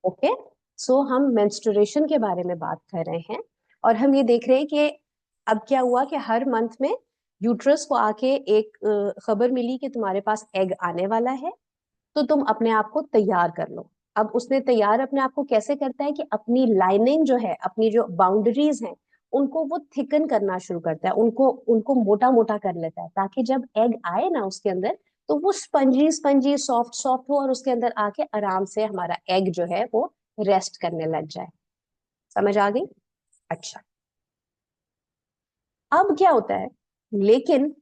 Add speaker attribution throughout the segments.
Speaker 1: Okay, सो हम menstruation के बारे में बात कर रहे हैं, और हम ये देख रहे हैं कि अब क्या हुआ कि हर मंथ में यूट्रस को आके एक खबर मिली कि तुम्हारे पास एग आने वाला है, तो तुम अपने आप को तैयार कर लो। अब उसने तैयार अपने आप को कैसे करता है कि अपनी लाइनिंग जो है, अपनी जो बाउंड्रीज हैं, उनको वो थिकन करना शुरू करता है, उनको उनको मोटा मोटा कर लेता है, ताकि जब एग आए ना उसके अंदर, तो वो स्पंजी स्पंजी सॉफ्ट सॉफ्ट हो और उसके अंदर आके आराम से हमारा एग जो है वो रेस्ट करने लग जाए। समझ आ गई? अच्छा, अब क्या होता है, लेकिन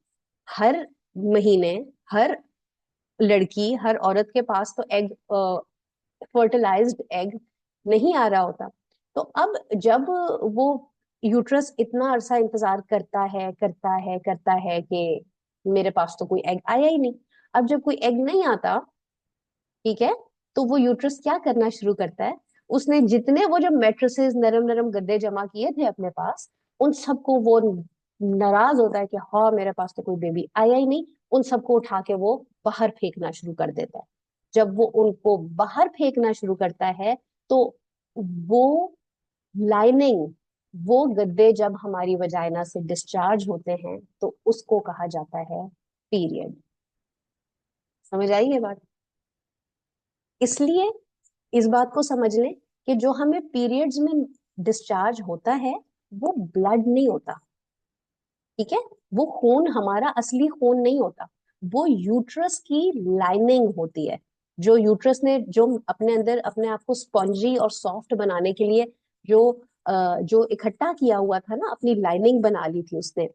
Speaker 1: हर महीने हर लड़की, हर औरत के पास तो एग, फर्टिलाइज्ड एग नहीं आ रहा होता। तो अब जब वो यूट्रस इतना अरसा इंतजार करता है करता है करता है कि मेरे पास तो कोई एग आया ही नहीं, अब जब कोई एग नहीं आता, ठीक है, तो वो यूट्रस क्या करना शुरू करता है, उसने जितने वो जो मैट्रेसेस, नरम नरम गद्दे जमा किए थे अपने पास, उन सबको वो नाराज होता है कि हाँ मेरे पास तो कोई बेबी आया ही नहीं, उन सबको उठा के वो बाहर फेंकना शुरू कर देता है। जब वो उनको बाहर फेंकना शुरू करता है, तो वो लाइनिंग, वो गद्दे जब हमारी वजाइना से डिस्चार्ज होते हैं, तो उसको कहा जाता है पीरियड। समझ आई ये बात? इसलिए इस बात को समझ लें कि जो हमें पीरियड्स में डिस्चार्ज होता है, वो ब्लड नहीं होता, ठीक है, वो खून हमारा असली खून नहीं होता, वो यूट्रस की लाइनिंग होती है। जो यूट्रस ने जो अपने अंदर अपने आप को स्पॉन्जी और सॉफ्ट बनाने के लिए जो जो इकट्ठा किया हुआ था ना, अपनी लाइनिंग बना ली थी उसने,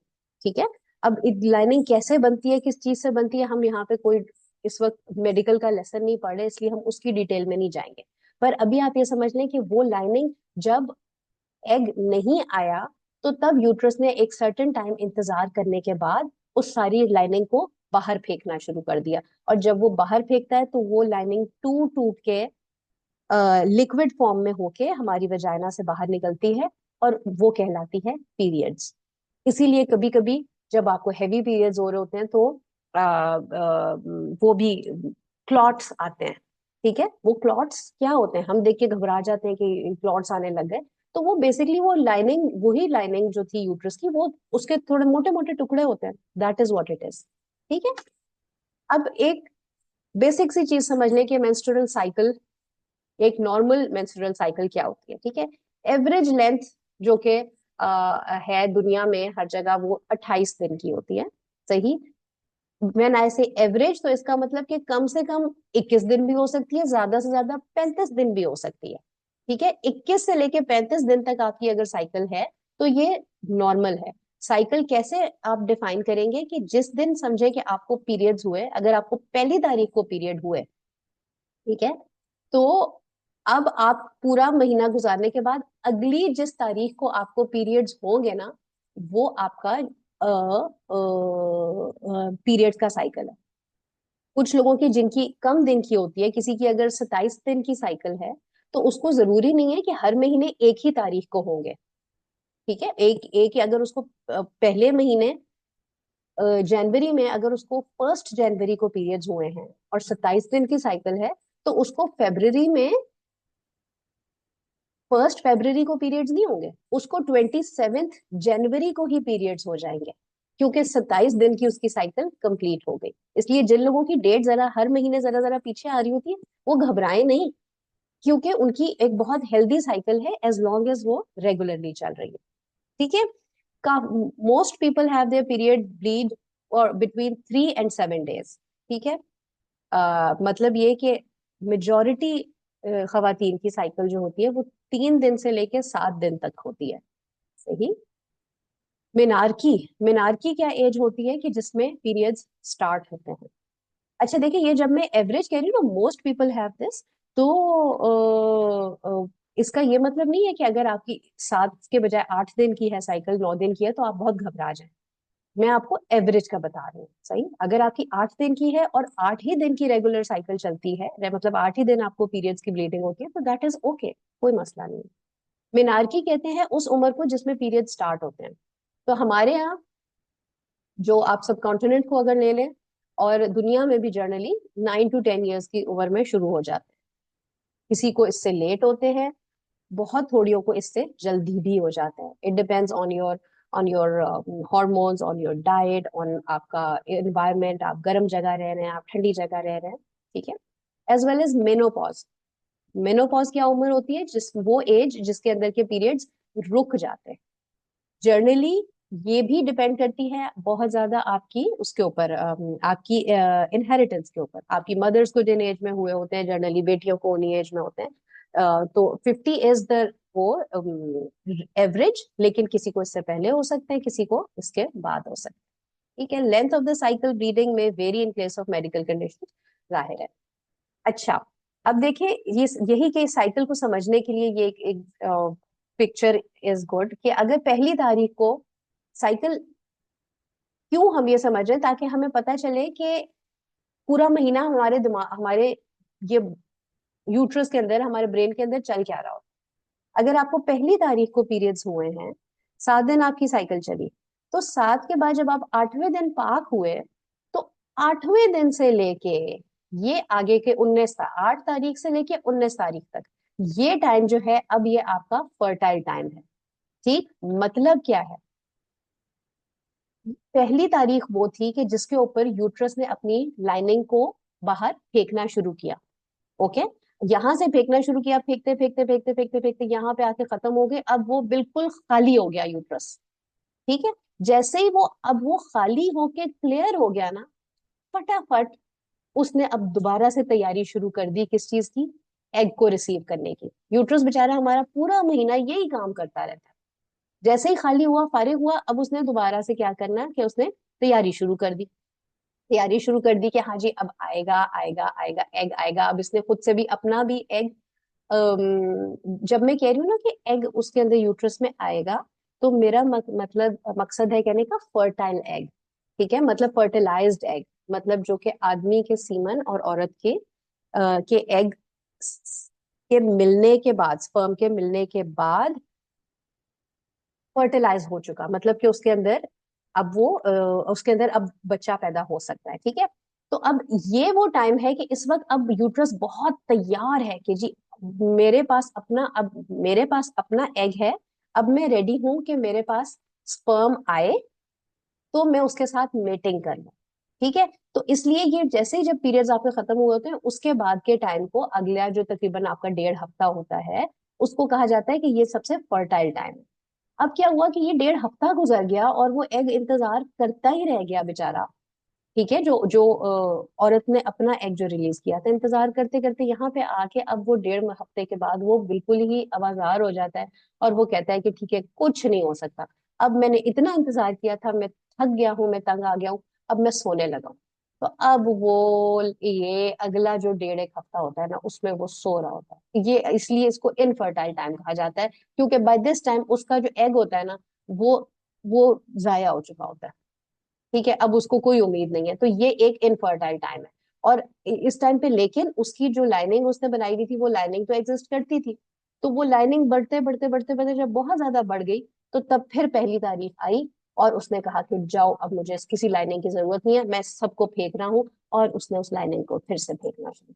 Speaker 1: ठीक है। अब लाइनिंग कैसे बनती है, किस चीज से बनती है, हम यहाँ पे कोई इस वक्त मेडिकल का लेसन नहीं पढ़ रहे, इसलिए हम उसकी डिटेल में नहीं जाएंगे। पर अभी आप ये समझ लें कि वो लाइनिंग जब एग नहीं आया, तो तब यूट्रस ने एक सर्टेन टाइम इंतजार करने के बाद उस सारी लाइनिंग को बाहर फेंकना शुरू कर दिया। और जब वो बाहर फेंकता है, तो वो लाइनिंग टूट टूट के लिक्विड फॉर्म में होके हमारी वजाइना से बाहर निकलती है, और वो कहलाती है पीरियड्स। इसीलिए कभी कभी जब आपको हैवी पीरियड्स हो रहे होते हैं, तो वो भी क्लॉट्स आते हैं, ठीक है। वो क्लॉट्स क्या होते हैं, हम देख के घबरा जाते हैं कि क्लॉट्स आने लग गए, तो वो बेसिकली वो लाइनिंग, वही लाइनिंग जो थी यूट्रस की, वो उसके थोड़े मोटे मोटे टुकड़े होते हैं, that is what it is, ठीक है। अब एक बेसिक सी चीज समझ लें कि मेंस्ट्रुअल साइकिल, एक नॉर्मल मेंस्ट्रुअल साइकिल क्या होती है, ठीक है। एवरेज लेंथ जो कि है दुनिया में हर जगह, वो 28 दिन की होती है, सही। व्हेन आई से एवरेज, तो इसका मतलब कि कम से कम 21 दिन भी हो सकती है, ज्यादा से ज्यादा 35 दिन भी हो सकती है, ठीक है। 21 से लेके 35 दिन तक आपकी अगर साइकिल है, तो ये नॉर्मल है। साइकिल कैसे आप डिफाइन करेंगे कि जिस दिन समझे कि आपको पीरियड्स हुए, अगर आपको पहली तारीख को पीरियड हुए, ठीक है, तो अब आप पूरा महीना गुजारने के बाद अगली जिस तारीख को आपको पीरियड्स होंगे ना, वो आपका पीरियड्स का साइकिल है। कुछ लोगों की जिनकी कम दिन की होती है, किसी की अगर 27 दिन की साइकिल है, तो उसको जरूरी नहीं है कि हर महीने एक ही तारीख को होंगे, ठीक है। एक एक अगर उसको पहले महीने जनवरी में अगर उसको 1 जनवरी को पीरियड्स हुए हैं और 27 दिन की साइकिल है, तो उसको फेब्रवरी में 1 फरवरी को पीरियड्स नहीं होंगे, उसको 27 जनवरी को ही पीरियड्स हो जाएंगे, क्योंकि 27 दिन की उसकी साइकिल कंप्लीट हो गई। इसलिए जिन लोगों की डेट जरा हर महीने जरा जरा पीछे आ रही होती है, वो घबराए नहीं, क्योंकि उनकी एक बहुत हेल्दी साइकिल है, एज लॉन्ग एज वो रेगुलरली चल रही है, ठीक है। का most people have their period bleed और बिटवीन 3 and 7 days, ठीक है। मतलब ये कि मेजॉरिटी खवातीन की साइकिल जो होती है, वो 3 दिन से लेके 7 दिन तक होती है, सही। मिनारकी, मिनारकी क्या एज होती है कि जिसमें पीरियड्स स्टार्ट होते हैं? अच्छा देखिए, ये जब मैं एवरेज कह रही हूँ ना, मोस्ट पीपल हैव दिस, तो इसका ये मतलब नहीं है कि अगर आपकी 7 के बजाय 8 दिन की है साइकिल, 9 दिन की है, तो आप बहुत घबरा जाए। मैं आपको एवरेज का बता रही हूँ, सही। अगर आपकी 8 दिन की है और 8 ही दिन की रेगुलर साइकिल चलती है, मतलब 8 ही दिन आपको पीरियड्स की ब्लीडिंग होती है, तो दैट इज ओके, कोई मसला नहीं। मिनारकी कहते हैं उस उम्र को जिसमें पीरियड स्टार्ट होते हैं। तो हमारे यहाँ, जो आप सब कॉन्टिनेंट को अगर ले लें, और दुनिया में भी जनरली 9 to 10 ईयर्स की उम्र में शुरू हो जाते हैं, کسی کو اس سے لیٹ ہوتے ہیں, بہت تھوڑیوں کو اس سے جلدی بھی ہو جاتا ہے. It depends on your hormones, on your diet, on آپ کا انوائرمنٹ, آپ گرم جگہ رہ رہے ہیں, آپ ٹھنڈی جگہ رہ رہے ہیں, ٹھیک ہے. As well as menopause. Menopause کیا عمر ہوتی ہے؟ وہ ایج جس کے اندر کے پیریڈز رک جاتے ہیں. جرنلی یہ بھی ڈپینڈ کرتی ہے بہت زیادہ آپ کی اس کے اوپر, آپ کی انہیریٹنس کے اوپر. آپ کی مدرس کو جن ایج میں ہوئے ہوتے ہیں, جنرلی بیٹیوں کو انہی ایج میں ہوتے ہیں, تو 50 از دا وہ ایوریج, لیکن کسی کو اس سے پہلے ہو سکتے ہیں, کسی کو اس کے بعد ہو سکتے ہیں, ٹھیک ہے. Length of the cycle bleeding میں very in case of medical condition, ظاہر ہے. اچھا, اب دیکھیں یہی کہ سائیکل کو سمجھنے کے لیے یہ ایک پکچر از گڈ کہ اگر پہلی تاریخ کو سائیکل, کیوں ہم یہ سمجھ رہے ہیں تاکہ ہمیں پتہ چلے کہ پورا مہینہ ہمارے دماغ, ہمارے یہ یوٹرس کے اندر, ہمارے برین کے اندر چل کیا رہا ہو. اگر آپ کو پہلی تاریخ کو پیریڈز ہوئے ہیں, 7 دن آپ کی سائیکل چلی, تو 7 کے بعد جب آپ 8ویں دن پاک ہوئے, تو 8ویں دن سے لے کے یہ آگے کے 8 تاریخ سے لے کے 19 تاریخ تک, یہ ٹائم جو ہے اب یہ آپ کا فرٹائل ٹائم ہے. ٹھیک, مطلب کیا ہے؟ پہلی تاریخ وہ تھی کہ جس کے اوپر یوٹرس نے اپنی لائننگ کو باہر پھینکنا شروع کیا. اوکے, یہاں سے پھینکنا شروع کیا, پھینکتے پھینکتے پھینکتے پھینکتے پھینکتے یہاں پہ آ کے ختم ہو گئے. اب وہ بالکل خالی ہو گیا یوٹرس, ٹھیک ہے. جیسے ہی اب وہ خالی ہو کے کلیئر ہو گیا نا, فٹافٹ اس نے اب دوبارہ سے تیاری شروع کر دی. کس چیز کی؟ ایگ کو ریسیو کرنے کی. یوٹرس بےچارا ہمارا پورا مہینہ یہی کام کرتا رہتا ہے. جیسے ہی خالی ہوا, فارغ ہوا, اب اس نے دوبارہ سے کیا کرنا کہ اس نے تیاری شروع کر دی. تیاری شروع کر دی کہ ہاں جی اب آئے گا آئے گا آئے گا ایگ آئے گا. اب اس نے خود سے بھی اپنا بھی ایگ, جب میں کہہ رہی ہوں نا کہ ایگ اس کے اندر یوٹرس میں آئے گا, تو میرا مطلب مقصد ہے کہنے کا فرٹائل ایگ, ٹھیک ہے. مطلب فرٹیلائزڈ ایگ, مطلب جو کہ آدمی کے سیمن اور عورت کے ایگ کے ملنے کے بعد, سپرم کے ملنے کے بعد فرٹیلائز ہو چکا, مطلب کہ اس کے اندر اب بچہ پیدا ہو سکتا ہے, ٹھیک ہے. تو اب یہ وہ ٹائم ہے کہ اس وقت اب یوٹرس بہت تیار ہے کہ جی میرے پاس اپنا ایگ ہے, اب میں ریڈی ہوں کہ میرے پاس سپرم آئے تو میں اس کے ساتھ میٹنگ کر لوں, ٹھیک ہے. تو اس لیے یہ جیسے ہی جب پیریڈز آپ کے ختم ہوئے ہوتے ہیں, اس کے بعد کے ٹائم کو, اگلا جو تقریباً آپ کا 1.5 ہفتہ ہوتا ہے, اس کو کہا جاتا ہے کہ یہ سب سے فرٹائل ٹائم ہے. اب کیا ہوا کہ یہ 1.5 ہفتہ گزر گیا اور وہ ایگ انتظار کرتا ہی رہ گیا بےچارا, ٹھیک ہے. جو عورت نے اپنا ایگ جو ریلیز کیا تھا, انتظار کرتے کرتے یہاں پہ آ کے اب وہ 1.5 ہفتے کے بعد وہ بالکل ہی آوازار ہو جاتا ہے, اور وہ کہتا ہے کہ ٹھیک ہے کچھ نہیں ہو سکتا, اب میں نے اتنا انتظار کیا تھا, میں تھک گیا ہوں, میں تنگ آ گیا ہوں, اب میں سونے لگا ہوں. تو اب وہ یہ اگلا جو 1.5 ہفتہ ہوتا ہے نا, اس میں وہ سو رہا ہوتا ہے. یہ اس لیے اس کو انفرٹائل ٹائم کہا جاتا ہے, کیونکہ بائی دس ٹائم اس کا جو ایگ ہوتا ہے نا, وہ ضائع ہو چکا ہوتا ہے, ٹھیک ہے. اب اس کو کوئی امید نہیں ہے, تو یہ ایک انفرٹائل ٹائم ہے. اور اس ٹائم پہ لیکن اس کی جو لائننگ اس نے بنائی ہوئی تھی, وہ لائننگ تو ایگزسٹ کرتی تھی. تو وہ لائننگ بڑھتے بڑھتے بڑھتے بڑھتے جب بہت زیادہ بڑھ گئی, تو تب پھر پہلی تاریخ آئی, اور اس نے کہا کہ جاؤ اب مجھے کسی لائننگ کی ضرورت نہیں ہے, میں سب کو پھینک رہا ہوں. اور اس نے اس لائننگ کو پھر سے پھینکنا شروع,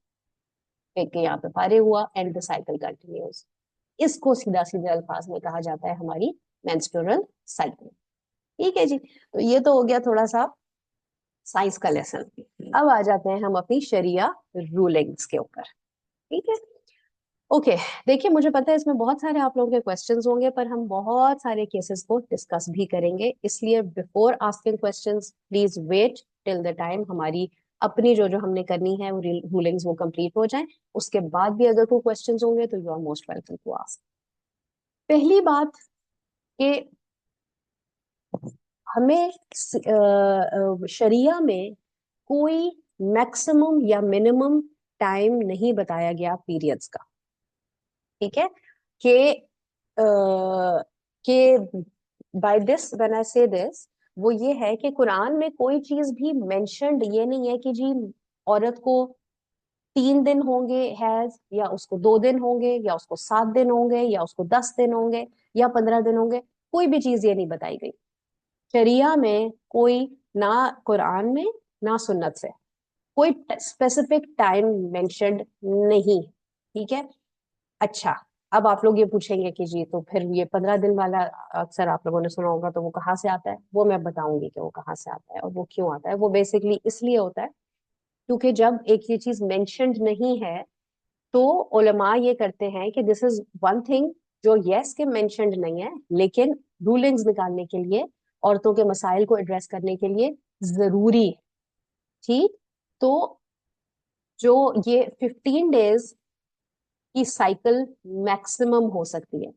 Speaker 1: پھینک کے یہاں پہ فارغ ہوا, اینڈ دا سائیکل کنٹینیوز. اس کو سیدھا سیدھے الفاظ میں کہا جاتا ہے ہماری مینسٹرل سائیکل, ٹھیک ہے جی. تو یہ تو ہو گیا تھوڑا سا سائنس کا لیسن. اب آ جاتے ہیں ہم اپنی شریعہ رولنگز کے اوپر, ٹھیک ہے. اوکے, دیکھیے مجھے پتا ہے اس میں بہت سارے آپ لوگوں کے کوسچنز ہوں گے, پر ہم بہت سارے کیسز کو ڈسکس بھی کریں گے, اس لیے before asking questions please wait till the time ہماری اپنی جو ہم نے کرنی ہے رولنگز وہ کمپلیٹ ہو جائیں. اس کے بعد بھی اگر کوئی کوسچنز ہوں گے تو you are most welcome to ask. پہلی بات کہ ہمیں شریعہ میں کوئی میکسیمم یا منیمم ٹائم نہیں بتایا گیا پیریڈز کا, ٹھیک ہے. کہ بائی دس وین آئی سے دس, وہ یہ ہے کہ قرآن میں کوئی چیز بھی مینشنڈ یہ نہیں ہے کہ جی عورت کو 3 دن ہوں گے حیض, یا اس کو 2 دن ہوں گے, یا اس کو 7 دن ہوں گے, یا اس کو 10 دن ہوں گے, یا 15 دن ہوں گے. کوئی بھی چیز یہ نہیں بتائی گئی شریعہ میں, کوئی نہ قرآن میں نہ سنت سے کوئی اسپیسیفک ٹائم مینشنڈ نہیں, ٹھیک ہے. अच्छा, अब आप लोग ये पूछेंगे कि जी तो फिर ये 15 दिन वाला अक्सर आप लोगों ने सुना होगा, तो वो कहाँ से आता है? वो मैं बताऊंगी कि वो कहाँ से आता है और वो क्यों आता है। वो बेसिकली इसलिए होता है क्योंकि जब एक ये चीज मेंशन्ड नहीं है तो उलमा ये करते हैं कि दिस इज वन थिंग जो यस के मेंशन्ड नहीं है, लेकिन रूलिंग्स निकालने के लिए, औरतों के मसाइल को एड्रेस करने के लिए जरूरी है। ठीक, तो जो ये 15 डेज की साइकिल मैक्सिमम हो सकती है।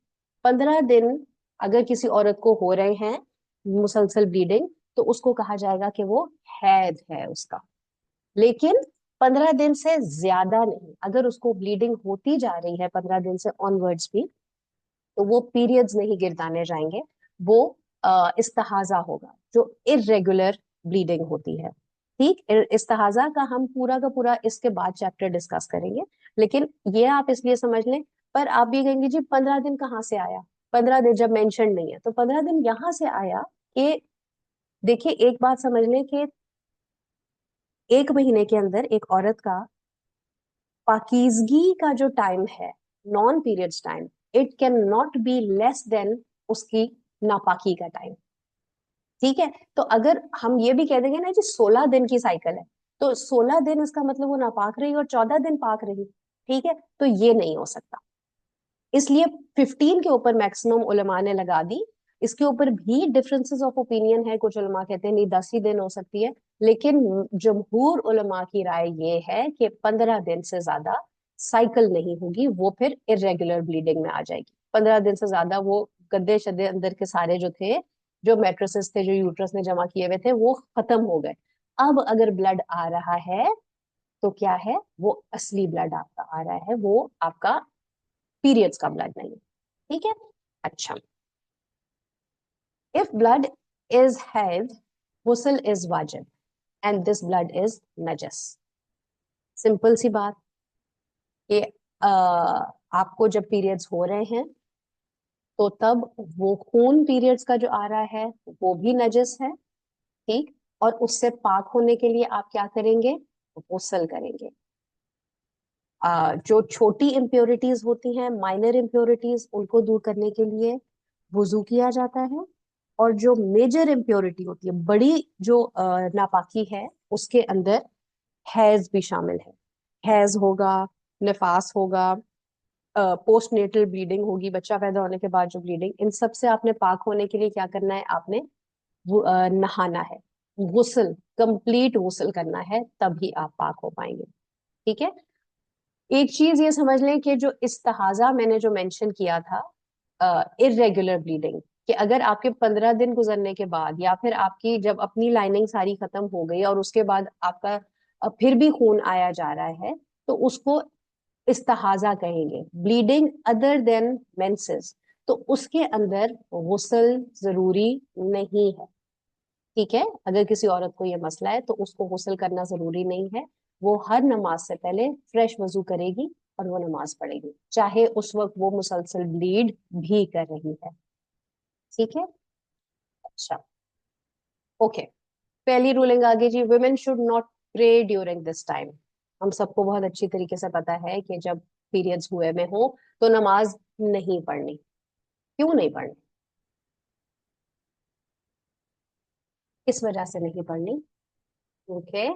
Speaker 1: 15 दिन अगर किसी औरत को हो रहे हैं मुसलसल ब्लीडिंग, तो उसको कहा जाएगा कि वो हैद है उसका। लेकिन 15 दिन से ज्यादा नहीं, अगर उसको ब्लीडिंग होती जा रही है 15 दिन से ऑनवर्ड्स भी, तो वो पीरियड्स नहीं गिरदाने जाएंगे, वो इस्तिहाजा होगा, जो इरेगुलर ब्लीडिंग होती है। ठीक, इस्तिहाजा का हम पूरा का पूरा इसके बाद चैप्टर डिस्कस करेंगे, लेकिन ये आप इसलिए समझ लें। पर आप ये कहेंगे जी 15 दिन कहाँ से आया? 15 दिन जब मेंशन नहीं है तो 15 दिन यहाँ से आया कि देखिए एक बात समझ लें कि एक महीने के अंदर एक औरत का पाकीजगी का जो टाइम है, non periods time, it can not be less than उसकी नापाकी का टाइम। ठीक है, तो अगर हम ये भी कह देंगे ना जी 16 दिन की साइकिल है, तो 16 दिन इसका मतलब वो नापाक रही और 14 दिन पाक रही। ठीक है, तो ये नहीं हो सकता। इसलिए 15 के ऊपर मैक्सिमम उलमा ने लगा दी। इसके ऊपर भी डिफरेंसेस ऑफ ओपिनियन है, कुछ उलमा कहते हैं नहीं 10 ही दिन हो सकती है, लेकिन जमहूर उलमा की राय ये है कि 15 दिन से ज्यादा साइकिल नहीं होगी, वो फिर इरेगुलर ब्लीडिंग में आ जाएगी। 15 दिन से ज्यादा वो गद्दे शद्दे अंदर के सारे जो थे, जो मैट्रेसेस थे, जो यूट्रस ने जमा किए हुए थे, वो खत्म हो गए। अब अगर ब्लड आ रहा है तो क्या है, वो असली ब्लड आपका आ रहा है, वो आपका पीरियड्स का ब्लड नहीं है। ठीक है, अच्छा। इफ ब्लड इज हैव, गुस्ल इज वाजिब, एंड दिस ब्लड इज नजस। सिंपल सी बात कि आपको जब पीरियड्स हो रहे हैं तो तब वो खून पीरियड्स का जो आ रहा है वो भी नजस है। ठीक, और उससे पाक होने के लिए आप क्या करेंगे? गुस्ल करेंगे। जो छोटी इम्प्योरिटीज होती हैं, माइनर इम्प्योरिटीज, उनको दूर करने के लिए वुजू किया जाता है। और जो मेजर इम्प्योरिटी होती है, बड़ी जो नापाकी है, उसके अंदर हैज भी शामिल है। हैज होगा, निफास होगा, पोस्ट नेटल ब्लीडिंग होगी, बच्चा पैदा होने के बाद जो ब्लीडिंग, इन सब से आपने पाक होने के लिए क्या करना है? आपने नहाना है, गुस्ल, कंप्लीट गुस्ल करना है, तभी आप पाक हो पाएंगे। ठीक है, एक चीज ये समझ लें कि जो इस्तिहाजा मैंने जो मेंशन किया था, इरेगुलर ब्लीडिंग, कि अगर आपके 15 दिन गुजरने के बाद, या फिर आपकी जब अपनी लाइनिंग सारी खत्म हो गई और उसके बाद आपका फिर भी खून आया जा रहा है, तो उसको इस्तिहाजा कहेंगे, ब्लीडिंग अदर देन मेंसेस। तो उसके अंदर गुस्ल जरूरी नहीं है। ठीक है, अगर किसी औरत को ये मसला है तो उसको गुस्ल करना जरूरी नहीं है। वो हर नमाज से पहले फ्रेश वजू करेगी और वो नमाज पढ़ेगी, चाहे उस वक्त वो मुसलसल ब्लीड भी कर रही है। ठीक है, अच्छा, ओके। पहली रूलिंग आगे जी, women should not pray during this time. हम सबको बहुत अच्छी तरीके से पता है कि जब पीरियड्स हुए में हो तो नमाज नहीं पढ़नी। क्यों नहीं पढ़नी? किस वजह से नहीं पढ़नी? क्योंकि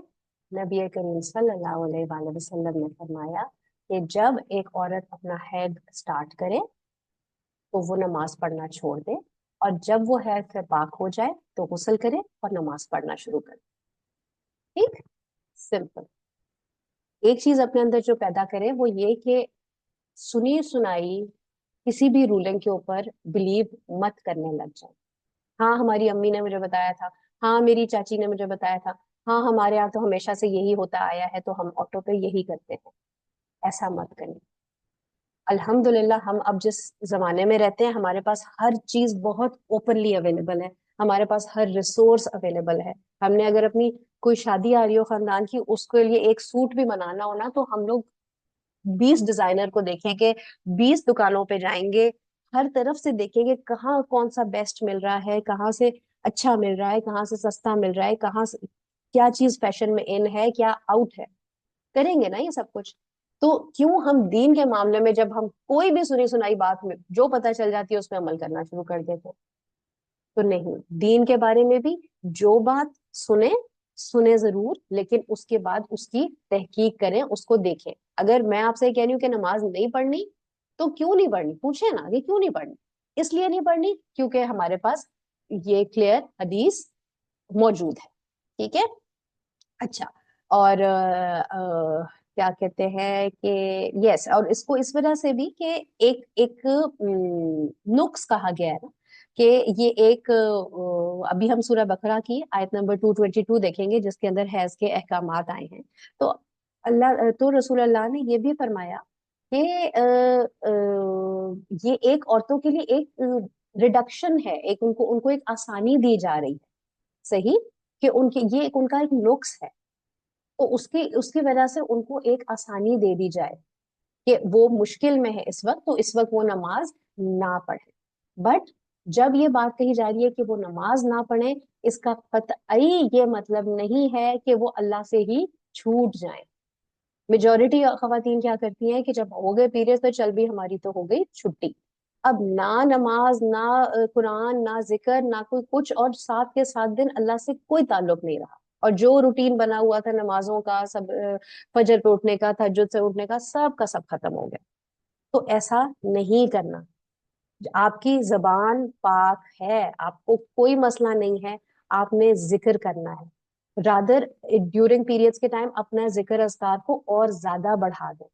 Speaker 1: नबी करीम सल्लल्लाहु अलैहि वसल्लम ने फरमाया कि जब एक औरत अपना हैद स्टार्ट करे तो वो नमाज पढ़ना छोड़ दे, और जब वो हैद से पाक हो जाए तो गुस्ल करे और नमाज पढ़ना शुरू करे। ठीक, सिंपल। एक चीज अपने अंदर जो पैदा करे वो ये कि सुनी सुनाई किसी भी रूलिंग के ऊपर बिलीव मत करने लग जाए। हाँ, हमारी अम्मी ने मुझे बताया था, हाँ मेरी चाची ने मुझे बताया था, हाँ हमारे यहाँ तो हमेशा से यही होता आया है, तो हम ऑटो पे यही करते हैं। ऐसा मत करें। अल्हम्दुलिल्लाह हम अब जिस जमाने में रहते हैं, हमारे पास हर चीज बहुत ओपनली अवेलेबल है, हमारे पास हर रिसोर्स अवेलेबल है। हमने अगर अपनी कोई शादी आ रही हो खानदान की, उसके लिए एक सूट भी बनाना हो ना, तो हम लोग 20 डिजाइनर को देखेंगे, 20 दुकानों पे जाएंगे, हर तरफ से देखेंगे कहाँ कौन सा बेस्ट मिल रहा है, कहाँ से अच्छा मिल रहा है, कहाँ से सस्ता मिल रहा है, कहाँ से क्या चीज फैशन में इन है, क्या आउट है। करेंगे ना ये सब कुछ? تو کیوں ہم دین کے معاملے میں جب ہم کوئی بھی سنی سنائی بات میں جو پتہ چل جاتی ہے اس پہ عمل کرنا شروع کر دیتے ہیں؟ تو نہیں، دین کے بارے میں بھی جو بات سنیں ضرور، لیکن اس کے بعد اس کی تحقیق کریں، اس کو دیکھیں. اگر میں آپ سے کہہ رہی ہوں کہ نماز نہیں پڑھنی، تو کیوں نہیں پڑھنی؟ پوچھیں نا کہ کیوں نہیں پڑھنی. اس لیے نہیں پڑھنی کیونکہ ہمارے پاس یہ کلیئر حدیث موجود ہے. ٹھیک ہے. اچھا. اور کیا کہتے ہیں کہ یس، اور اس کو اس وجہ سے بھی کہ ایک ایک نقص کہا گیا ہے نا کہ یہ ایک ابھی ہم سورہ بقرہ کی آیت نمبر 222 دیکھیں گے جس کے اندر حیض کے احکامات آئے ہیں. تو رسول اللہ نے یہ بھی فرمایا کہ یہ ایک عورتوں کے لیے ایک ریڈکشن ہے، ان کو ایک آسانی دی جا رہی ہے. صحیح کہ یہ ان کا ایک نقص ہے، تو اس کی وجہ سے ان کو ایک آسانی دے دی جائے کہ وہ مشکل میں ہے اس وقت، تو اس وقت وہ نماز نہ پڑھے. بٹ جب یہ بات کہی جا رہی ہے کہ وہ نماز نہ پڑھیں، اس کا قطعی یہ مطلب نہیں ہے کہ وہ اللہ سے ہی چھوٹ جائیں. میجورٹی خواتین کیا کرتی ہیں کہ جب ہو گئے پیریڈ تو چل بھی ہماری تو ہو گئی چھٹی، اب نہ نماز، نہ قرآن، نہ ذکر، نہ کوئی کچھ، اور 7 کے 7 دن اللہ سے کوئی تعلق نہیں رہا. اور جو روٹین بنا ہوا تھا نمازوں کا، سب فجر پہ اٹھنے کا، تہجد سے اٹھنے کا، سب کا سب ختم ہو گیا. تو ایسا نہیں کرنا. آپ کی زبان پاک ہے، آپ کو کوئی مسئلہ نہیں ہے، آپ نے ذکر کرنا ہے. رادر ڈیورنگ پیریڈس کے ٹائم اپنا ذکر اذکار کو اور زیادہ بڑھا دیں.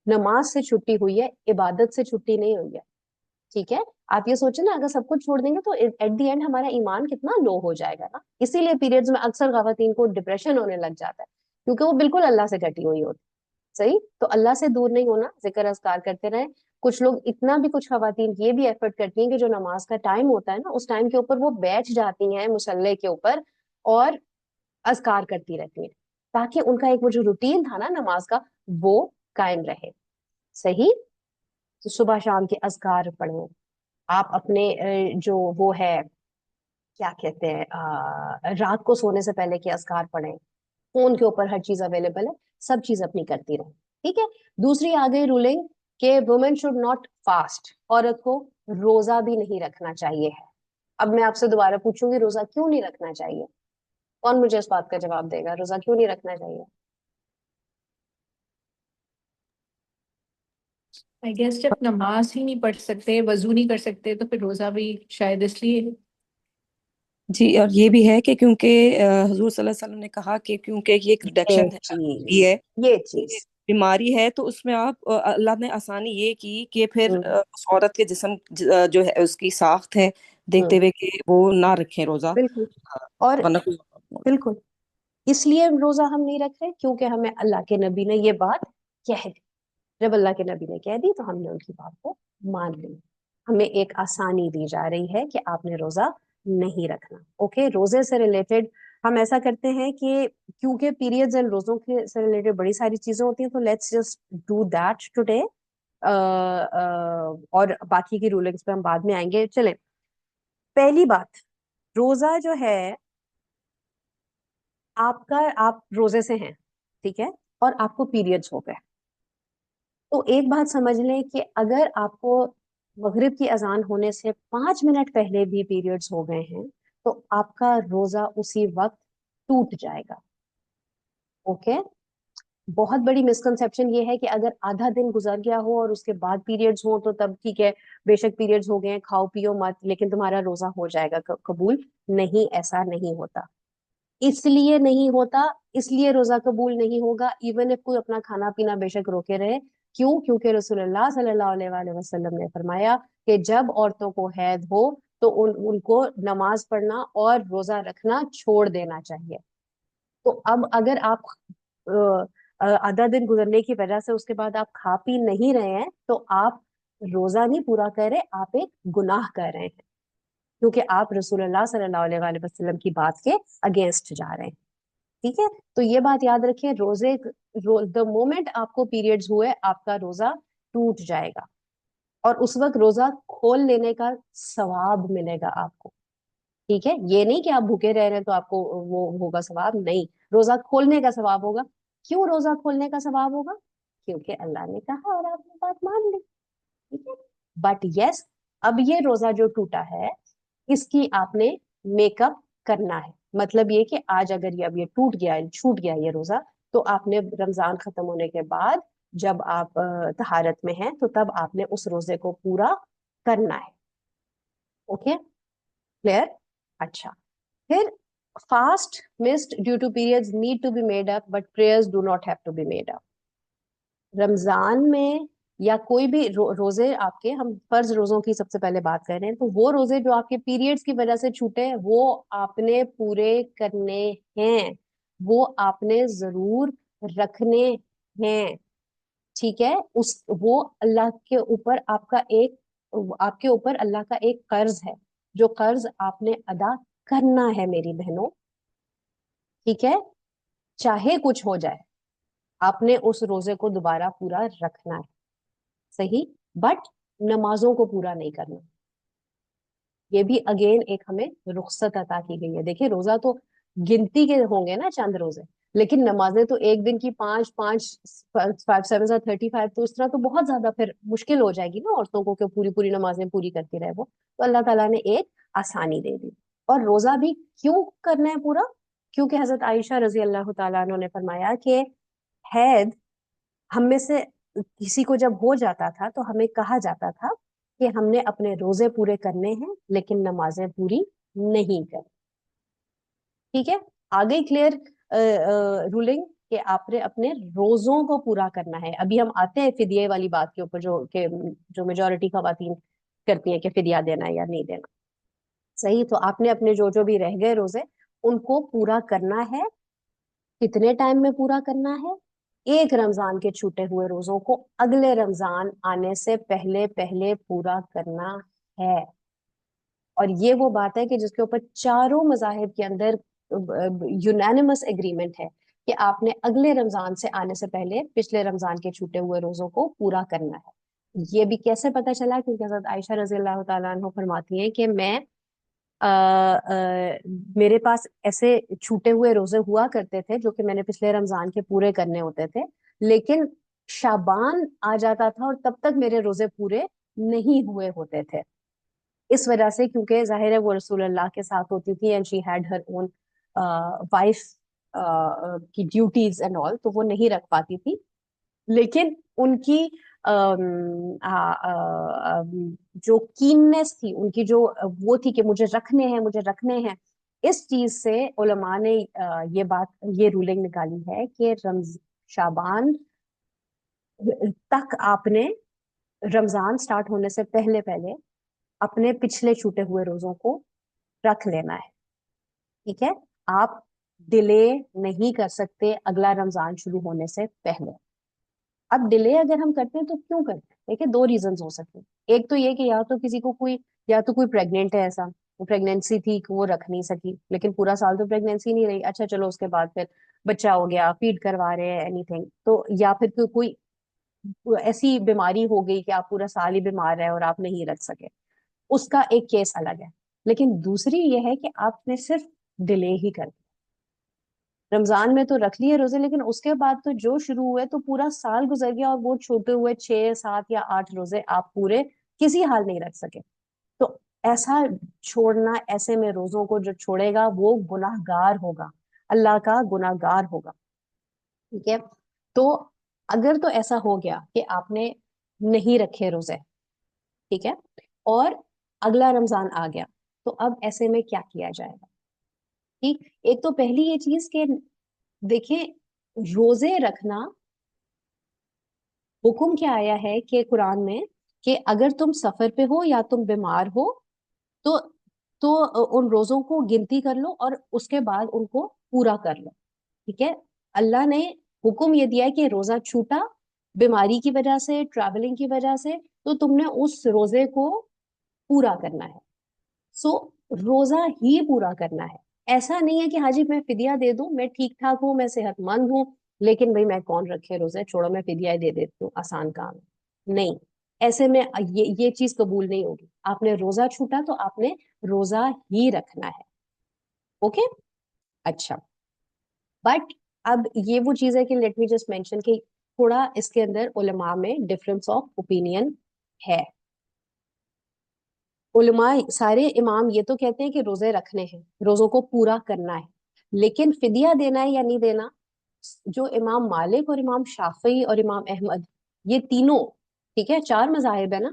Speaker 1: نماز سے چھٹی ہوئی ہے، عبادت سے چھٹی نہیں ہوئی ہے. ٹھیک ہے. آپ یہ سوچیں نا اگر سب کچھ چھوڑ دیں گے تو ایٹ دی اینڈ ہمارا ایمان کتنا لو ہو جائے گا نا. اسی لیے پیریڈز میں اکثر خواتین کو ڈپریشن ہونے لگ جاتا ہے، کیونکہ وہ بالکل اللہ سے کٹی ہوئی ہوتی. صحیح. تو اللہ سے دور نہیں ہونا، ذکر اذکار کرتے رہیں. کچھ لوگ اتنا بھی، کچھ خواتین یہ بھی ایفرٹ کرتی ہیں کہ جو نماز کا ٹائم ہوتا ہے نا اس ٹائم کے اوپر وہ بیٹھ جاتی ہیں مصلی کے اوپر اور اذکار کرتی رہتی ہیں، تاکہ ان کا ایک وہ جو روٹین تھا نا نماز کا وہ قائم رہے. صحیح. تو صبح شام کے اذکار پڑھیں آپ اپنے جو وہ ہے کیا کہتے ہیں رات کو سونے سے پہلے کے اذکار پڑھیں. فون کے اوپر ہر چیز اویلیبل ہے، سب چیز اپنی کرتی رہیں. ٹھیک ہے. دوسری آ گئی رولنگ کہ وومن شوڈ ناٹ فاسٹ، عورت کو روزہ بھی نہیں رکھنا چاہیے ہے. اب میں آپ سے دوبارہ پوچھوں گی روزہ کیوں نہیں رکھنا چاہیے؟ کون مجھے اس بات کا جواب دے گا؟ روزہ کیوں نہیں رکھنا چاہیے؟
Speaker 2: آئی گیس جب نماز ہی نہیں پڑھ سکتے، وضو نہیں کر سکتے، تو پھر روزہ بھی شاید اس لیے.
Speaker 3: جی، اور یہ بھی ہے کہ کیونکہ حضور صلی اللہ علیہ وسلم نے کہا کہ کیونکہ یہ ایک ریڈکشن
Speaker 1: چیز،
Speaker 3: ہے،
Speaker 1: یہ چیز
Speaker 3: بیماری ہے، تو اس میں آپ اللہ نے آسانی یہ کی کہ پھر اس عورت کے جسم جو ہے اس کی ساخت ہے دیکھتے ہوئے کہ وہ نہ رکھیں روزہ،
Speaker 1: بالکل. اور
Speaker 3: ورنہ
Speaker 1: بالکل اس لیے روزہ ہم نہیں رکھ رہے کیونکہ ہمیں اللہ کے نبی نے یہ بات کہہ دی. جب اللہ کے نبی نے کہہ دی تو ہم نے ان کی بات کو مان لی. ہمیں ایک آسانی دی جا رہی ہے کہ آپ نے روزہ نہیں رکھنا. اوکے. روزے سے ریلیٹڈ ہم ایسا کرتے ہیں کہ کیونکہ پیریڈز اینڈ روزوں کے سے ریلیٹڈ بڑی ساری چیزیں ہوتی ہیں، تو let's just do that today. اور باقی کی رولنگس پہ ہم بعد میں آئیں گے. چلیں. پہلی بات، روزہ جو ہے آپ روزے سے ہیں، ٹھیک ہے، اور آپ کو پیریڈز ہو گئے، تو ایک بات سمجھ لیں کہ اگر آپ کو مغرب کی اذان ہونے سے 5 منٹ پہلے بھی پیریڈز ہو گئے ہیں تو آپ کا روزہ اسی وقت ٹوٹ جائے گا. اوکے. بہت بڑی مسکنسیپشن یہ ہے کہ اگر آدھا دن گزر گیا ہو اور اس کے بعد پیریڈز ہوں تو تب ٹھیک ہے، بے شک پیریڈز ہو گئے ہیں، کھاؤ پیو مت، لیکن تمہارا روزہ ہو جائے گا قبول. نہیں، ایسا نہیں ہوتا. اس لیے نہیں ہوتا، اس لیے روزہ قبول نہیں ہوگا ایون اف کوئی اپنا کھانا پینا بے شک روکے رہے. کیوں؟ کیونکہ رسول اللہ صلی اللہ علیہ وآلہ وسلم نے فرمایا کہ جب عورتوں کو حید ہو تو ان کو نماز پڑھنا اور روزہ رکھنا چھوڑ دینا چاہیے. تو اب اگر آپ آدھا دن گزرنے کی وجہ سے اس کے بعد آپ کھا پی نہیں رہے ہیں تو آپ روزہ نہیں پورا کر رہے، آپ ایک گناہ کر رہے ہیں، کیونکہ آپ رسول اللہ صلی اللہ علیہ وآلہ وسلم کی بات کے اگینسٹ جا رہے ہیں. ٹھیک ہے. تو یہ بات یاد رکھیں، دا مومنٹ آپ کو پیریڈز ہوئے آپ کا روزہ ٹوٹ جائے گا، اور اس وقت روزہ کھول لینے کا ثواب ملے گا آپ کو. ٹھیک ہے. یہ نہیں کہ آپ بھوکے رہ رہے ہیں تو آپ کو وہ ہوگا ثواب، نہیں، روزہ کھولنے کا ثواب ہوگا. کیوں روزہ کھولنے کا ثواب ہوگا؟ क्योंकि अल्लाह ने कहा और आपने बात मान ली, ठीक है। बट यस, अब ये रोजा जो टूटा है इसकी आपने मेकअप करना है। मतलब ये कि आज अगर ये अब ये टूट गया, छूट गया ये रोजा, तो आपने रमजान खत्म होने के बाद जब आप तहारत में हैं तो तब आपने उस रोजे को पूरा करना है। Okay, clear? अच्छा, फिर fast missed due to periods need to be made up but prayers do not have to be made up. Ramzan में या कोई भी रोजे आपके, हम फर्ज रोजों की सबसे पहले बात कर रहे हैं, तो वो रोजे जो आपके पीरियड्स की वजह से छूटे वो आपने पूरे करने हैं, वो आपने जरूर रखने हैं, ठीक है। उस वो अल्लाह के ऊपर आपका एक, आपके ऊपर अल्लाह का एक कर्ज है, जो कर्ज आपने अदा करना है मेरी बहनों, ठीक है। चाहे कुछ हो जाए आपने उस रोजे को दोबारा पूरा रखना है, सही। बट नमाजों को पूरा नहीं करना। ये भी अगेन एक हमें रुख्सत अता की गई है। देखिए रोजा तो गिनती के होंगे ना चंद रोजे, लेकिन नमाजें तो एक दिन की पांच पांच, 5 7 35, तो इस तरह तो बहुत ज्यादा फिर मुश्किल हो जाएगी ना औरतों को कि पूरी पूरी नमाजें पूरी करती रहे वो। तो अल्लाह ताला ने एक आसानी दे दी। और रोजा भी क्यों करना है पूरा? क्योंकि हजरत आयशा रजी अल्लाह ताला अन्हा ने फरमाया कि हैद हम में से किसी को जब हो जाता था तो हमें कहा जाता था कि हमने अपने रोजे पूरे करने हैं लेकिन नमाजें पूरी नहीं कर, ठीक है। आ गई क्लियर रूलिंग कि आपने अपने रोजों को पूरा करना है। अभी हम आते हैं फिदिये वाली बात के ऊपर, जो मेजोरिटी खवातीन करती हैं कि फिदिया देना है या नहीं देना, सही। तो आपने अपने जो जो भी रह गए रोजे उनको पूरा करना है। कितने टाइम में पूरा करना है? एक रमजान के छूटे हुए रोजों को अगले रमजान आने से पहले पहले पूरा करना है। और ये वो बात है कि जिसके ऊपर चारों मजाहिब के अंदर यूनानिमस एग्रीमेंट है कि आपने अगले रमजान से आने से पहले पिछले रमजान के छूटे हुए रोजों को पूरा करना है। ये भी कैसे पता चला? क्योंकि हज़रत आयशा रजी अल्लाह तआला अन्हा फरमाती हैं कि मैं मेरे पास ऐसे छूटे हुए रोजे हुआ करते थे जो कि मैंने पिछले रमजान के पूरे करने होते थे, लेकिन शाबान आ जाता था और तब तक मेरे रोजे पूरे नहीं हुए होते थे। इस वजह से, क्योंकि जाहिर है वो रसूल अल्लाह के साथ होती थी and she had her own wife की ड्यूटीज एंड ऑल, तो वो नहीं रख पाती थी। लेकिन उनकी जो कीननेस थी, उनकी जो वो थी कि मुझे रखने हैं, मुझे रखने हैं, इस चीज से उलमा ने ये बात, ये रूलिंग निकाली है कि रमज शाबान तक आपने, रमजान स्टार्ट होने से पहले पहले अपने पिछले छूटे हुए रोजों को रख लेना है, ठीक है। आप डिले नहीं कर सकते अगला रमजान शुरू होने से पहले। अब डिले अगर हम करते हैं तो क्यों करते हैं? देखिए दो रीजंस हो सकते हैं। एक तो ये कि या तो किसी को कोई, या तो कोई प्रेग्नेंट है, ऐसा वो प्रेगनेंसी थी कि वो रख नहीं सकी, लेकिन पूरा साल तो प्रेगनेंसी नहीं रही, अच्छा चलो उसके बाद फिर बच्चा हो गया, फीड करवा रहे हैं, एनीथिंग तो, या फिर कोई ऐसी बीमारी हो गई कि आप पूरा साल ही बीमार रहे और आप नहीं रख सके, उसका एक केस अलग है। लेकिन दूसरी ये है कि आपने सिर्फ डिले ही कर दिया। रमजान में तो रख लिए रोजे, लेकिन उसके बाद तो जो शुरू हुए तो पूरा साल गुजर गया और वो छोटे हुए 6 7 या 8 रोजे आप पूरे किसी हाल नहीं रख सके। तो ऐसा छोड़ना, ऐसे में रोजों को जो छोड़ेगा वो गुनाहगार होगा, अल्लाह का गुनाहगार होगा, ठीक है। तो अगर तो ऐसा हो गया कि आपने नहीं रखे रोजे, ठीक है, और अगला रमजान आ गया, तो अब ऐसे में क्या किया जाएगा? ठीक, एक तो पहली ये चीज कि देखें, रोजे रखना हुक्म क्या आया है कि कुरान में, कि अगर तुम सफर पे हो या तुम बीमार हो तो उन रोजों को गिनती कर लो और उसके बाद उनको पूरा कर लो, ठीक है। अल्लाह ने हुक्म ये दिया है कि रोजा छूटा बीमारी की वजह से, ट्रैवलिंग की वजह से, तो तुमने उस रोजे को पूरा करना है। सो रोजा ही पूरा करना है। ऐसा नहीं है कि हाजी मैं फिदिया दे दूं, मैं ठीक ठाक हूं, मैं सेहतमंद हूं, लेकिन भाई मैं कौन रखे रोजे, छोड़ो मैं फिदिया ही दे देती हूँ, आसान काम है। नहीं, ऐसे में ये चीज कबूल नहीं होगी। आपने रोजा छूटा तो आपने रोजा ही रखना है, ओके। अच्छा, बट अब ये वो चीज है कि लेट मी जस्ट मेंशन कि تھوڑا اس کے اندر علماء میں ڈفرینس آف اوپینین ہے. علماء سارے امام یہ تو کہتے ہیں کہ روزے رکھنے ہیں, روزوں کو پورا کرنا ہے, لیکن فدیہ دینا ہے یا نہیں دینا, جو امام مالک اور امام شافعی اور امام احمد یہ تینوں, ٹھیک ہے, 4 مذاہب ہے نا,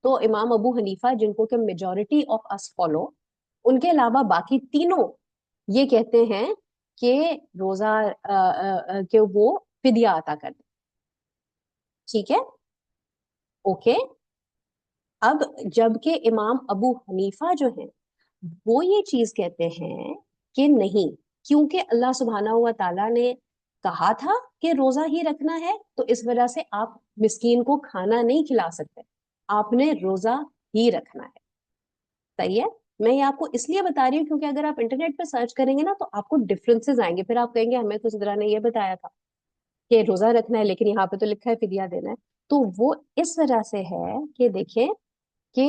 Speaker 1: تو امام ابو حنیفہ جن کو کہ میجورٹی آف اس فالو, ان کے علاوہ باقی تینوں یہ کہتے ہیں کہ روزہ کہ وہ فدیہ عطا کر دیں. ٹھیک ہے, اوکے. اب جبکہ امام ابو حنیفہ جو ہیں وہ یہ چیز کہتے ہیں کہ نہیں, کیونکہ اللہ سبحانہ و تعالیٰ نے کہا تھا کہ روزہ ہی رکھنا ہے, تو اس وجہ سے آپ مسکین کو کھانا نہیں کھلا سکتے, آپ نے روزہ ہی رکھنا ہے. صحیح ہے, میں یہ آپ کو اس لیے بتا رہی ہوں کیونکہ اگر آپ انٹرنیٹ پہ سرچ کریں گے نا تو آپ کو ڈفرینسز آئیں گے, پھر آپ کہیں گے ہمیں تو صدرا نے یہ بتایا تھا کہ روزہ رکھنا ہے لیکن یہاں پہ تو لکھا ہے فدیہ دینا ہے. تو وہ اس وجہ سے ہے کہ دیکھیں کہ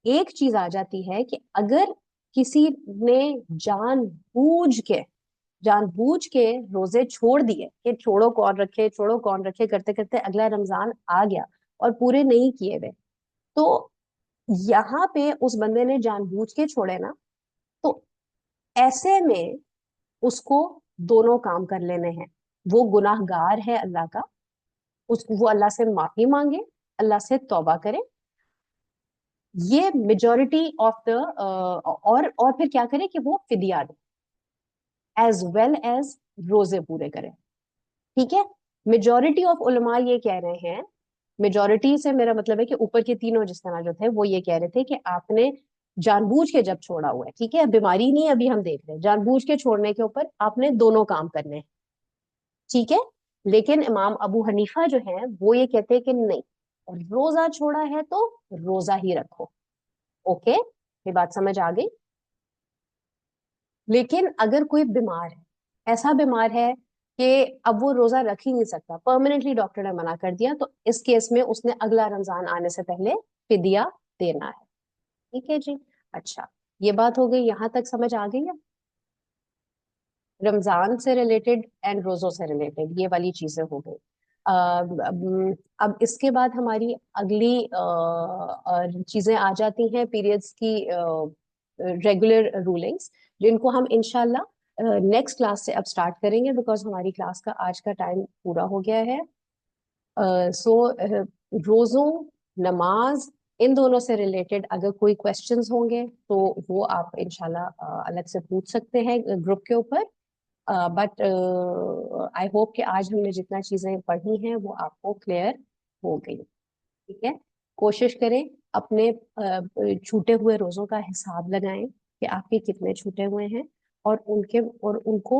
Speaker 1: ایک چیز آ جاتی ہے کہ اگر کسی نے جان بوجھ کے روزے چھوڑ دیے کہ چھوڑو کون رکھے کرتے کرتے اگلا رمضان آ گیا اور پورے نہیں کیے ہوئے, تو یہاں پہ اس بندے نے جان بوجھ کے چھوڑے نا, تو ایسے میں اس کو دونوں کام کر لینے ہیں. وہ گناہ گار ہے اللہ کا, وہ اللہ سے معافی مانگے, اللہ سے توبہ کرے, یہ میجورٹی آف دا, اور پھر کیا کرے کہ وہ فدیہ دے ایز ویل ایز روزے پورے کرے. ٹھیک ہے, میجورٹی آف علماء یہ کہہ رہے ہیں, میجورٹی سے میرا مطلب ہے کہ اوپر کے تینوں جس طرح جو تھے وہ یہ کہہ رہے تھے کہ آپ نے جان بوجھ کے جب چھوڑا ہوا ہے, ٹھیک ہے, بیماری نہیں ابھی ہم دیکھ رہے ہیں, جان بوجھ کے چھوڑنے کے اوپر آپ نے دونوں کام کرنے ہیں. ٹھیک ہے, لیکن امام ابو حنیفہ جو ہیں وہ یہ کہتے ہیں کہ نہیں, روزہ چھوڑا ہے تو روزہ ہی رکھو. اوکے, یہ بات سمجھ آ گئی. لیکن اگر کوئی بیمار ہے, ایسا بیمار ہے کہ اب وہ روزہ رکھ ہی نہیں سکتا, پرماننٹلی ڈاکٹر نے منع کر دیا, تو اس کیس میں اس نے اگلا رمضان آنے سے پہلے فدیہ دینا ہے. ٹھیک ہے جی, اچھا یہ بات ہو گئی, یہاں تک سمجھ آ گئی ہے. رمضان سے ریلیٹڈ اینڈ روزوں سے ریلیٹڈ یہ والی چیزیں ہو گئی. اب اس کے بعد ہماری اگلی چیزیں آ جاتی ہیں پیریڈز کی ریگولر رولنگس, جن کو ہم انشاءاللہ نیکسٹ کلاس سے اب سٹارٹ کریں گے, بیکاز ہماری کلاس کا آج کا ٹائم پورا ہو گیا ہے. سو روزوں, نماز, ان دونوں سے ریلیٹڈ اگر کوئی کوشچنز ہوں گے تو وہ آپ انشاءاللہ الگ سے پوچھ سکتے ہیں گروپ کے اوپر. بٹ آئی ہوپ کہ آج ہم نے جتنا چیزیں پڑھی ہیں وہ آپ کو کلیئر ہو گئی. ٹھیک ہے, کوشش کریں اپنے چھوٹے ہوئے روزوں کا حساب لگائیں کہ آپ کے کتنے چھوٹے ہوئے ہیں, اور ان کو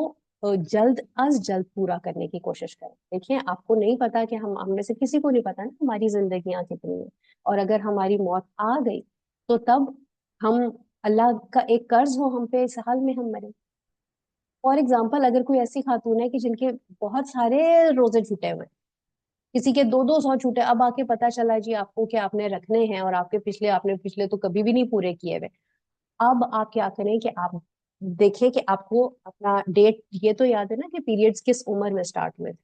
Speaker 1: جلد از جلد پورا کرنے کی کوشش کریں. دیکھیں آپ کو نہیں پتا کہ ہم میں سے کسی کو نہیں پتا نا ہماری زندگیاں کتنی ہیں, اور اگر ہماری موت آ گئی تو تب ہم, اللہ کا ایک قرض ہو ہم پہ, اس حال میں ہم مریں. فار ایگزامپل اگر کوئی ایسی خاتون ہے کہ جن کے بہت سارے روزے چھوٹے ہوئے, کسی کے 200 چھوٹے, اب آ کے پتا چلا جی آپ کو کہ آپ نے رکھنے ہیں اور آپ نے پچھلے تو کبھی بھی نہیں پورے کیے ہوئے, اب آپ کیا کریں کہ آپ دیکھیں کہ آپ کو اپنا ڈیٹ یہ تو یاد ہے نا کہ پیریڈز کس عمر میں سٹارٹ ہوئے تھے,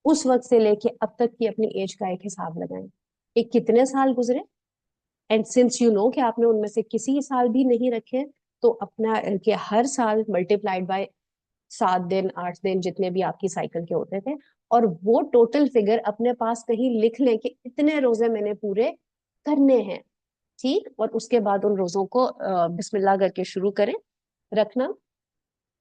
Speaker 1: اس وقت سے لے کے اب تک کی اپنی ایج کا ایک حساب لگائیں کہ کتنے سال گزرے, اینڈ سنس یو نو کہ آپ نے ان میں سے کسی سال بھی نہیں رکھے, تو اپنا کہ ہر سال ملٹیپلائڈ بائی 7 دن 8 دن جتنے بھی آپ کی سائیکل کے ہوتے تھے, اور وہ ٹوٹل فگر اپنے پاس کہیں لکھ لیں کہ اتنے روزے میں نے پورے کرنے ہیں. ٹھیک, اور اس کے بعد ان روزوں کو بسم اللہ کر کے شروع کریں رکھنا.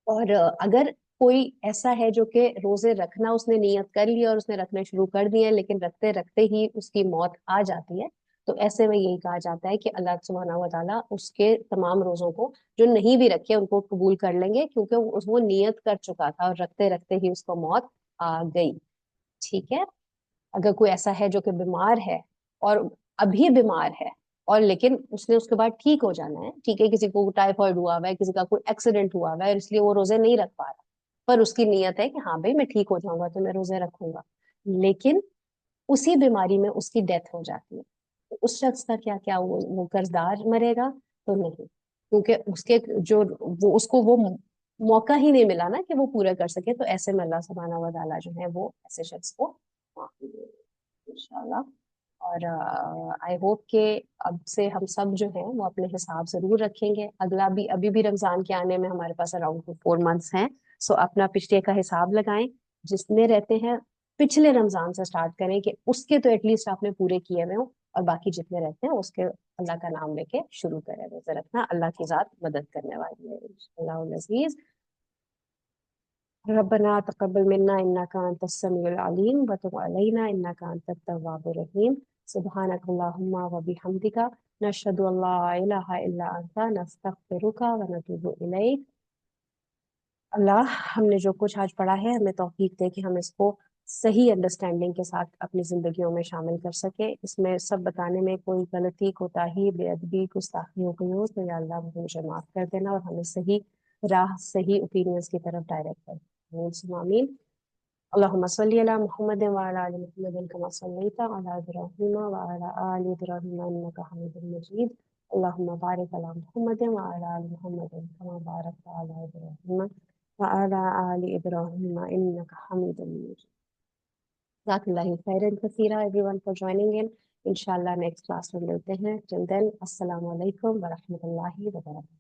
Speaker 1: اور اگر کوئی ایسا ہے جو کہ روزے رکھنا اس نے نیت کر لی اور اس نے رکھنے شروع کر دیے لیکن رکھتے رکھتے ہی اس کی موت آ جاتی ہے, تو ایسے میں یہی کہا جاتا ہے کہ اللہ سبحانہ و تعالیٰ اس کے تمام روزوں کو جو نہیں بھی رکھے ان کو قبول کر لیں گے, کیونکہ وہ نیت کر چکا تھا اور رکھتے رکھتے ہی اس کو موت آ گئی. ٹھیک ہے, اگر کوئی ایسا ہے جو کہ بیمار ہے اور ابھی بیمار ہے اور لیکن اس نے اس کے بعد ٹھیک ہو جانا ہے, ٹھیک ہے, کسی کو ٹائیفائڈ ہوا ہوا ہے, کسی کا کوئی ایکسیڈنٹ ہوا ہوا ہے, اس لیے وہ روزے نہیں رکھ پا رہا, پر اس کی نیت ہے کہ ہاں بھائی میں ٹھیک ہو جاؤں گا تو میں روزے رکھوں گا, لیکن اسی بیماری میں اس کی ڈیتھ ہو جاتی ہے, تو اس شخص کا کیا وہ قرضدار مرے گا؟ تو نہیں, کیونکہ اس کے جو وہ اس کو وہ मौका ही नहीं मिला ना कि वो पूरा कर सके, तो ऐसे में अल्लाह सुब्हानहू व तआला जो है वो ऐसे शख्स को माफ इंशाल्लाह। और आई होप कि अब से हम सब जो है वो अपने हिसाब जरूर रखेंगे। अगला भी, अभी भी रमजान के आने में हमारे पास अराउंड 4 मंथ्स हैं। सो अपना पिछले का हिसाब लगाएं, जिसमें रहते हैं पिछले रमजान से स्टार्ट करें कि उसके तो एटलीस्ट आपने पूरे किए हुए हो, और बाकी जितने रहते हैं उसके अल्लाह का नाम लेके शुरू करें रोजे रखना। अल्लाह की जात मदद करने वाली है इंशाअल्लाह अज़ीज। रब्बना तक़ब्बल मिन्ना इन्नका अंतस समीउल अलीम व तुब अलैना इन्नका अंतत तव्वाबुर रहीम। सुब्हानक अल्लाहुम्मा व बिहम्दिका नशहदु अल्ला इलाहा इल्ला अंता नस्तगफिरुका व नतूबु इलैक। अल्लाह, हमने जो कुछ आज पढ़ा है हमें तौफीक दे कि हम इसको सही अंडरस्टैंडिंग के साथ अपनी जिंदगियों में शामिल कर सके। इसमें सब बताने में कोई गलती, कोताही, बेअदबी, गुस्ताखी हो गई हो तो या अल्लाह मुझे माफ कर देना और हमें सही राह, सही ओपिनियंस की तरफ डायरेक्ट कर देना। आमीन। अल्लाहुम्मा सल्ली अला मुहम्मद व अला आलि मुहम्मद कमा सल्लैता अला इब्राहीम व अला आलि इब्राहीम इन्नका हमीदुम मजीद। अल्लाहुम्मा बारिक अला मुहम्मद व अला आलि मुहम्मद कमा बारकता अला इब्राहीम व अला आलि इब्राहीम इन्नका हमीदुम मजीद। जज़ाकल्लाहु खैरन कसीरा एवरीवन फॉर जॉइनिंग इन। इंशाल्लाह नेक्स्ट क्लास में मिलते हैं। टिल देन अस्सलामु अलैकुम व रहमतुल्लाहि व बरकातहू।